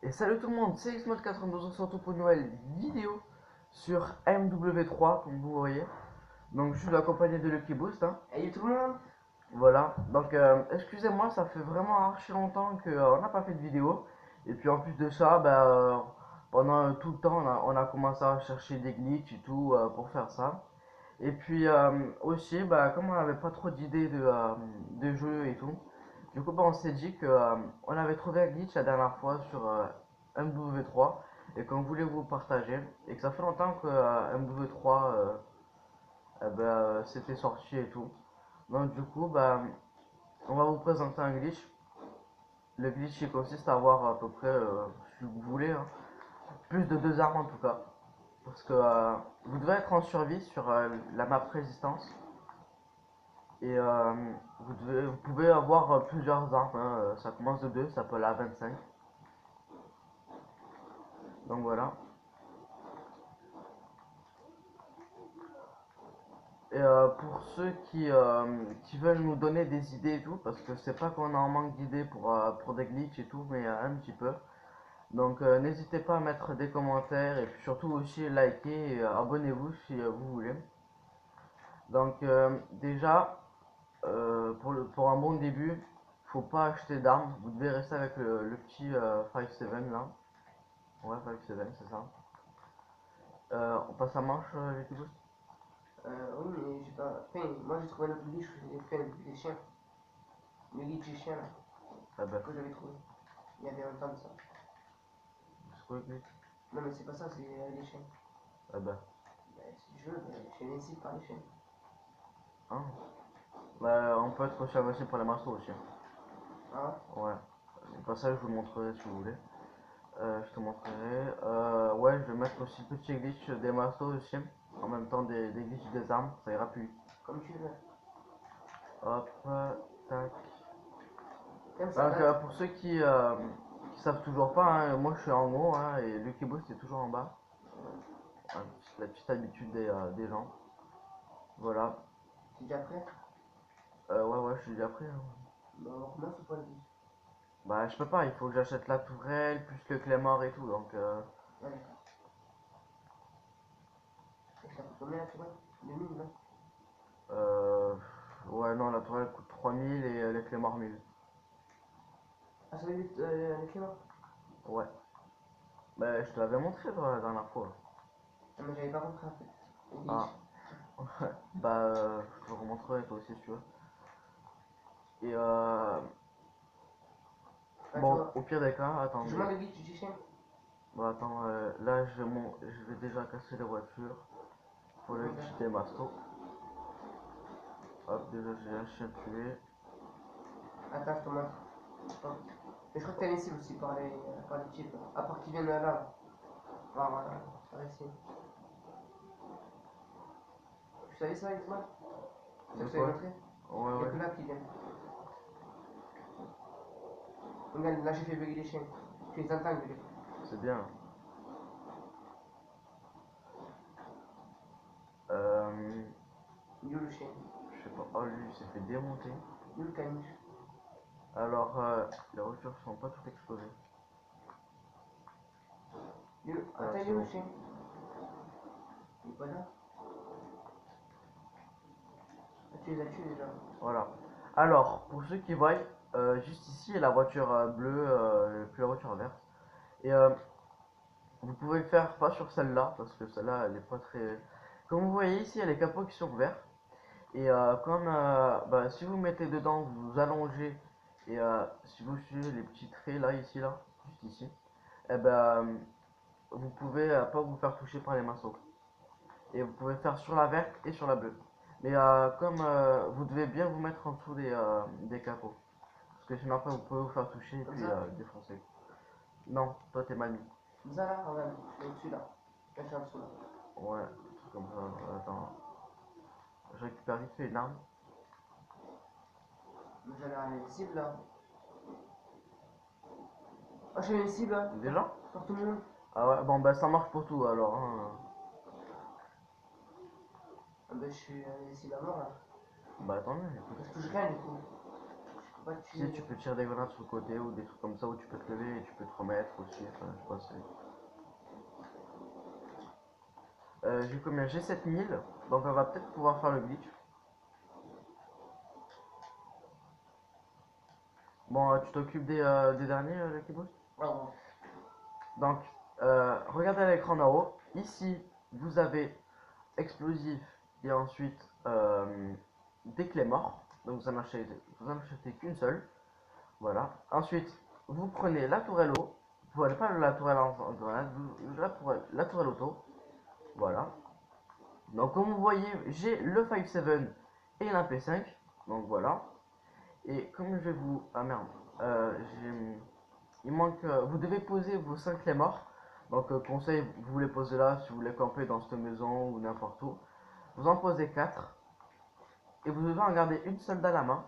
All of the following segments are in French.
Et salut tout le monde, c'est XMod92, on se retrouve pour une nouvelle vidéo sur MW3, comme vous voyez. Donc je suis accompagné de Lucky Boost, hein. Salut tout le monde. Voilà, donc excusez-moi, ça fait vraiment archi longtemps qu'on n'a pas fait de vidéo. Et puis en plus de ça, pendant tout le temps, on a commencé à chercher des glitches et tout pour faire ça. Et puis aussi, comme on n'avait pas trop d'idées de jeux et tout, du coup, on s'est dit que on avait trouvé un glitch la dernière fois sur MW3 et qu'on voulait vous partager. Et que ça fait longtemps que MW3 c'était sorti et tout. Donc, du coup, on va vous présenter un glitch. Le glitch il consiste à avoir à peu près, si vous voulez, hein, plus de deux armes en tout cas. Parce que vous devez être en survie sur la map résistance. Et vous pouvez avoir plusieurs armes, hein, ça commence de 2, ça peut aller à 25. Donc voilà. Et pour ceux qui veulent nous donner des idées et tout, parce que c'est pas qu'on a en manque d'idées pour des glitches et tout, mais un petit peu. Donc n'hésitez pas à mettre des commentaires et puis surtout aussi liker et abonnez-vous si vous voulez. Donc déjà, pour un bon début, faut pas acheter d'armes, vous devez rester avec le petit 5-7 là. Ouais, 5-7, c'est ça. On passe à manche, les petits boosts. Oui, mais j'ai pas. Enfin, moi j'ai trouvé un autre glitch, j'ai fait le des chiens. Le glitch des chiens là, Ah bah, que j'avais trouvé. Il y avait longtemps de ça. c'est quoi le glitch? Non, mais c'est pas ça, c'est les chiens. Ah bah, Bah, si tu veux, je suis invincible par les chiens. hein. Bah, on peut être aussi avancé pour les mastos aussi. Ah Ouais. Au passage, je vous le montrerai si vous voulez. Je te montrerai. Ouais, je vais mettre aussi le petit glitch des mastos aussi. En même temps des glitches des armes, ça ira plus vite. comme tu veux. Hop, tac. Comme ça Donc, date. pour ceux qui savent toujours pas, hein, moi je suis en haut hein, et Lucky Boost est toujours en bas. Hein, c'est la petite habitude des gens. Voilà. T'es déjà prêt? Ouais, ouais, je suis déjà prêt, hein. Bah, on recommence ou pas le glitch? Bah, je peux pas, il faut que j'achète la tourelle, plus le Clémor et tout, donc Ah, d'accord. Et ça coûte combien la tourelle? 2000, non? euh, ouais, non, la tourelle coûte 3000 et les Clémor 1000. Ah, ça va vite, les cléments? Ouais. Bah, je te l'avais montré, toi, la dernière fois. Ah, mais j'avais pas compris en fait. Le glitch. Ah, ouais. Je te le remontrerai, toi aussi, si tu veux. Et Ah, tu bon, vois. au pire des cas, Tu joues attendez. le glitch du chien? Bon, attends, là, je vais déjà casser les voitures. Pour le Ok. glitch des mastos. Hop, déjà, j'ai un chien tué. Attends, je te montre. Hop. Mais je crois que t'es invincible aussi par les types. À part qu'ils viennent là. Voir par ici. Tu savais ça, Isma? C'est ça De que je t'avais quoi? montré? Ouais, Il n'y a ouais, que là qui viennent. Regarde, là j'ai fait bugger les chiens. Tu les entends gueuler. c'est bien. Euh, Il est où le chien? je sais pas. Oh, lui, il s'est fait démonter. Il est où le caniche? Alors, les voitures sont pas toutes explosées. Voilà, Attends, il c'est est où le bon. chien? Il est pas là? Ah, tu les as tués déjà. Voilà. Alors, pour ceux qui voient, juste ici est la voiture bleue, puis la voiture verte. Et vous pouvez le faire pas sur celle-là, parce que celle-là, elle est pas très. Comme vous voyez ici, il y a les capots qui sont ouverts. Et si vous mettez dedans, vous vous allongez. Et si vous suivez les petits traits là, ici, là, juste ici, et vous pouvez pas vous faire toucher par les maçons. Et vous pouvez faire sur la verte et sur la bleue. Mais comme vous devez bien vous mettre en dessous des capots. Parce que sinon après vous pouvez vous faire toucher et Comme puis ça? défoncer. Non, toi t'es mal mis. Comme ça là? Regarde, je suis au-dessus là. Là, je suis en dessous là. Ouais, un truc comme ça. Attends. Je récupère vite fait une arme. Mais j'avais un invincible là. Oh, je suis invincible là. Déjà? Par tout le monde. Ah ouais, bon bah ça marche pour tout alors, hein. Ah, bah, je suis invincible à mort là. Bah tant mieux, écoute. Je touche rien du coup. Je peux pas te Si tuer. tu peux tirer des grenades sur le côté ou des trucs comme ça où tu peux te lever et tu peux te remettre. aussi. Enfin, je sais pas, j'ai combien? J'ai 7000. Donc on va peut-être pouvoir faire le glitch. Bon, tu t'occupes des derniers, Lucky Boost? Ouais. Donc, regardez à l'écran d'en haut. Ici, vous avez explosif et ensuite des clés morts. Donc, vous en achetez qu'une seule. Voilà. Ensuite, vous prenez la tourelle haut. Vous n'avez pas la tourelle en grenade, la tourelle auto. Voilà. Donc, comme vous voyez, j'ai le 5.7 et l'IMP5. Donc, voilà. Et comme je vais vous. Ah merde. Il manque. Vous devez poser vos 5 clés morts. Donc, conseil, vous les posez là si vous voulez camper dans cette maison ou n'importe où. Vous en posez 4. Et vous devez en garder une seule dans la main.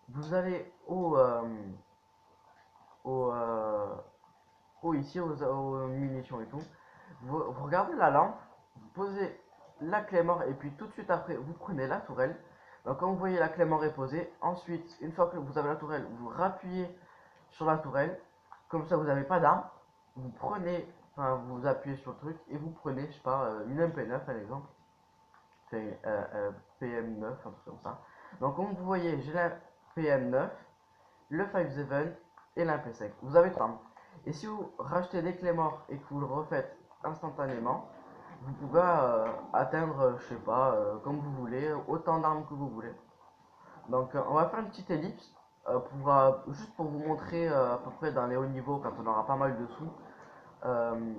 Vous allez au, euh, ici, aux munitions et tout. Vous regardez la lampe. Vous posez la clé mort. Et puis tout de suite après, vous prenez la tourelle. Donc, quand vous voyez la clé mort est posée, ensuite, une fois que vous avez la tourelle, vous rappuyez sur la tourelle. Comme ça, vous n'avez pas d'arme. Vous prenez, enfin, vous appuyez sur le truc et vous prenez, je sais pas, une MP9 par exemple. C'est PM9, un truc comme ça. Donc, comme vous voyez, j'ai la PM9, le 5.7 et l'MP5. Vous avez 3 armes. Et si vous rachetez des clés morts et que vous le refaites instantanément, vous pouvez atteindre, je sais pas, comme vous voulez, autant d'armes que vous voulez. Donc on va faire une petite ellipse juste pour vous montrer à peu près dans les hauts niveaux quand on aura pas mal de sous euh,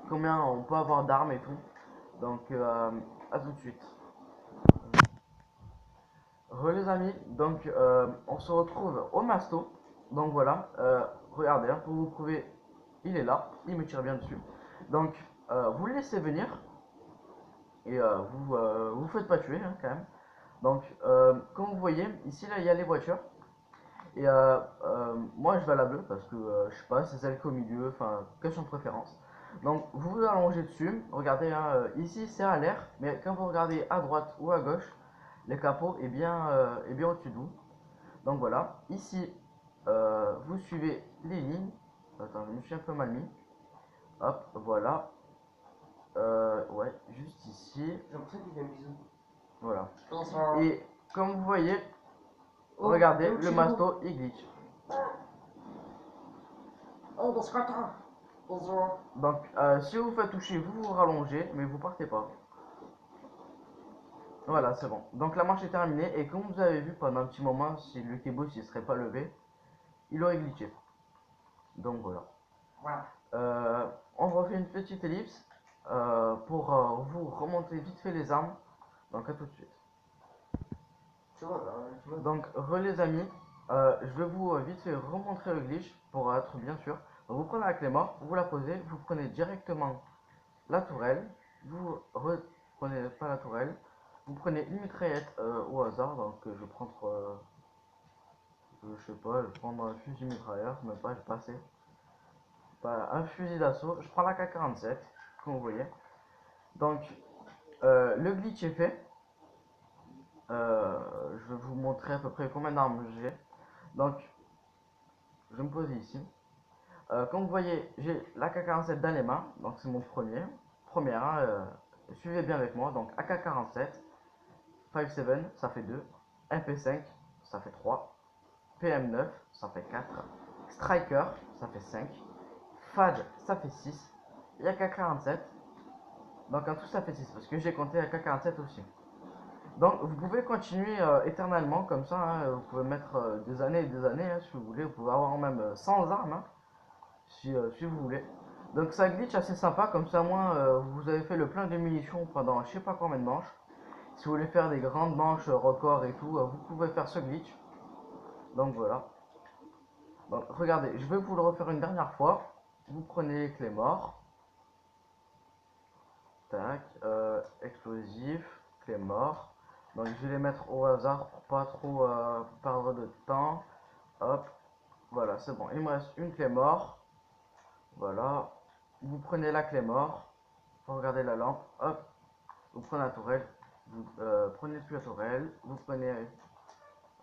combien on peut avoir d'armes et tout. Donc à tout de suite. Les amis, donc on se retrouve au masto. Donc voilà, regardez, hein, pour vous prouver, il est là, il me tire bien dessus. Donc vous le laissez venir et vous faites pas tuer hein, quand même. Donc comme vous voyez, ici là il y a les voitures. Et moi je vais à la bleue parce que je sais pas, c'est celle qui est au milieu, enfin, question de préférence. Donc vous vous allongez dessus, regardez hein, ici c'est à l'air, mais quand vous regardez à droite ou à gauche, le capot est bien au-dessus de vous. Donc voilà, ici vous suivez les lignes. Attends, je me suis un peu mal mis. Hop, voilà. Ouais, juste ici. J'ai l'impression qu'il fait un bisou. Voilà. Bonsoir. Et comme vous voyez, Oh, regardez, oh, le masto il glitch. Oh, bonsoir. Bonsoir. Donc, si vous faites toucher, vous vous rallongez, mais vous partez pas. Voilà, c'est bon. Donc, la manche est terminée. Et comme vous avez vu pendant un petit moment, si le Kebos ne serait pas levé, il aurait glitché. Donc, voilà. Voilà. On refait une petite ellipse pour vous remonter vite fait les armes. Donc, à tout de suite. C'est bon, tu vois. Donc, les amis, je vais vous vite fait remontrer le glitch pour être bien sûr. Donc, vous prenez la clé mort, vous la posez, vous prenez directement la tourelle, vous reprenez pas la tourelle, vous prenez une mitraillette au hasard, donc je vais prendre, je sais pas, je vais prendre un fusil mitrailleur, mais pas, j'ai pas assez. Pas un fusil d'assaut, je prends la K47, comme vous voyez. Donc, le glitch est fait. Je vais vous montrer à peu près combien d'armes j'ai. Donc, je me pose ici. Comme vous voyez, j'ai la K47 dans les mains, donc c'est mon première, hein, suivez bien avec moi, donc AK-47, 5.7, ça fait 2, MP5, ça fait 3, PM9, ça fait 4, Striker, ça fait 5, FAD, ça fait 6, et AK-47, donc en tout ça fait 6, parce que j'ai compté AK-47 aussi. Donc vous pouvez continuer éternellement comme ça, hein, vous pouvez mettre des années et des années hein, si vous voulez, vous pouvez avoir même 100 armes, hein, si vous voulez. Donc ça glitch assez sympa, comme ça moi vous avez fait le plein de munitions pendant je sais pas combien de manches. Si vous voulez faire des grandes manches records et tout, vous pouvez faire ce glitch. Donc voilà. Donc regardez, je vais vous le refaire une dernière fois. Vous prenez les clés morts. Tac, explosif, clés morts. Donc je vais les mettre au hasard pour pas trop perdre de temps. Hop, voilà, c'est bon. Il me reste une clé mort. Voilà. Vous prenez la clé mort. Vous regardez la lampe. Hop, vous prenez la tourelle. Vous prenez plus la tourelle. Vous prenez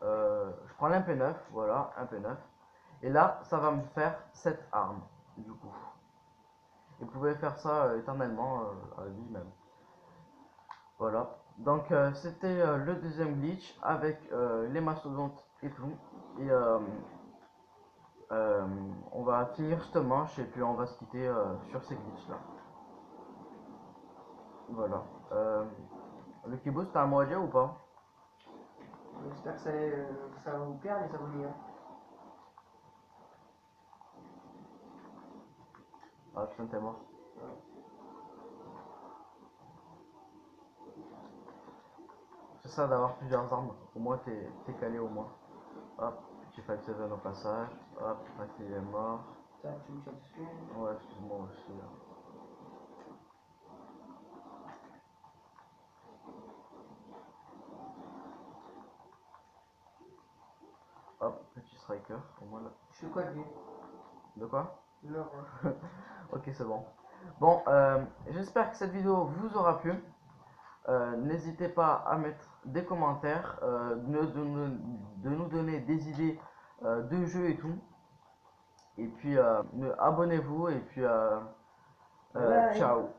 je prends l'MP9, voilà, un P9. Et là, ça va me faire cette arme. du coup. Et vous pouvez faire ça éternellement à vie même. Voilà. Donc c'était le deuxième glitch avec les mastodontes et tout. Et euh, on va finir cette manche et puis on va se quitter sur ces glitches là. Voilà. Le Kibos, t'as un mot à dire ou pas? J'espère que ça va vous plaire les abonnés. Hein. Ah putain, t'es mort. Ouais. C'est ça d'avoir plusieurs armes. Au moins t'es calé au moins. Hop, petit 5-7 au passage. Hop, il est mort. Tac, tu me tires dessus. Ouais, excuse-moi aussi. Hop, petit striker, au moins là. Je suis quoi de lui? De quoi? Non. Ok, c'est bon. Bon, j'espère que cette vidéo vous aura plu. N'hésitez pas à mettre des commentaires, de nous donner des idées de jeux et tout. Et puis abonnez-vous et puis Bye. ciao.